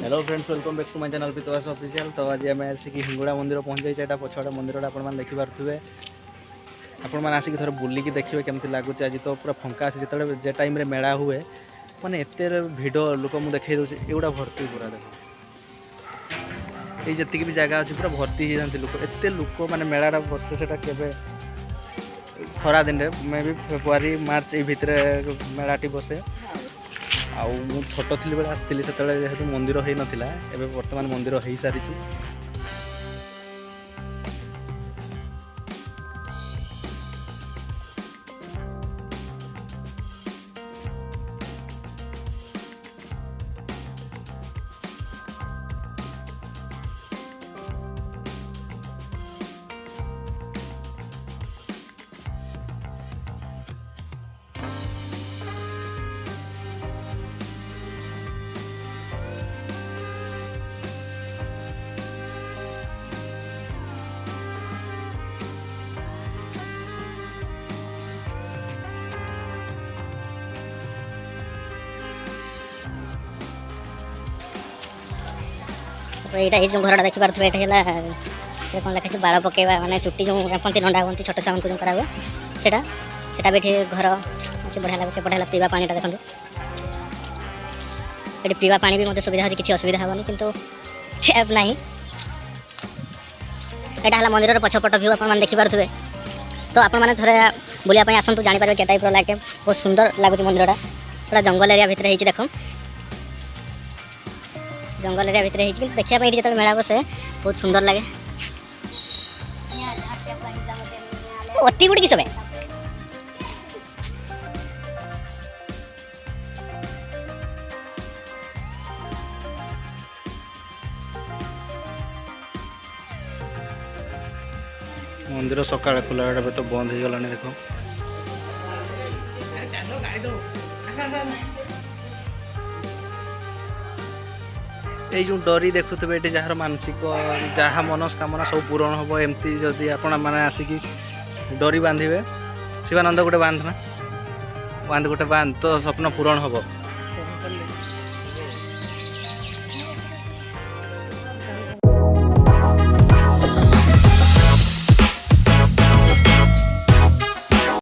Hello friends, welcome back to my channel पितवास official. तो आज आम आसिक हिंगुड़ा मंदिर पहुँच जाइए। पछाड़ मंदिर आपने देखिपे आपण मैंने आसिक थोड़ा बुलिकी देखिए केमती लगुच। आज तो पूरा फंका अच्छे जो टाइम मेला हुए माने एत भिड़ लोक मुझे देखी दूसरी एगुड़ा भर्ती पूरा देख ये जी भी जगह अच्छी पूरा भर्ती हो जाती लोक एत लोक मैंने मेलाटा बसे से खरा दिन मे भी फेब्रुआरी मार्च ये भितर मेलाटी बसे। आउ छोट थी बेले आसती से जेहेतु मंदिर हो नाला एवं बर्तमान मंदिर हो सारी। यहाँ ये जो घर देखिपे ये कौन लिखा बाड़ पकेवा माने चुट्टी जो रखती नंडा हमें छोट छुआ को करा हुए भी घर अच्छे बढ़िया लगे। बढ़िया पीवा पानी देखते ये पीवा पानी भी मतलब सुविधा हो किसी असुविधा हेनी किंतु टैप ना यहाँ है मंदिर पछपट भ्यू आप देखिपे। तो आप थे बुलाप आसतु जापर के टाइप लगे बहुत सुंदर लगुच मंदिरटा पूरा जंगल एरिया भितर हो देख जंगल एरिया भितर देखा जो मेला बसे बहुत सुंदर लगे। अति गुड़ कि सब मंदिर सकाଳେ खोला ଏବେ तो बंद हो गलानी देख। ये जो डरी देखुवे ये जार मानसिक जहाँ मनस्कामना सब पूरण हम एमती जदि आपण मैंने आसिक डरी बांधे शिवानंद गोटे बांध ना बांध गोटे बांध तो स्वप्न पूरण हम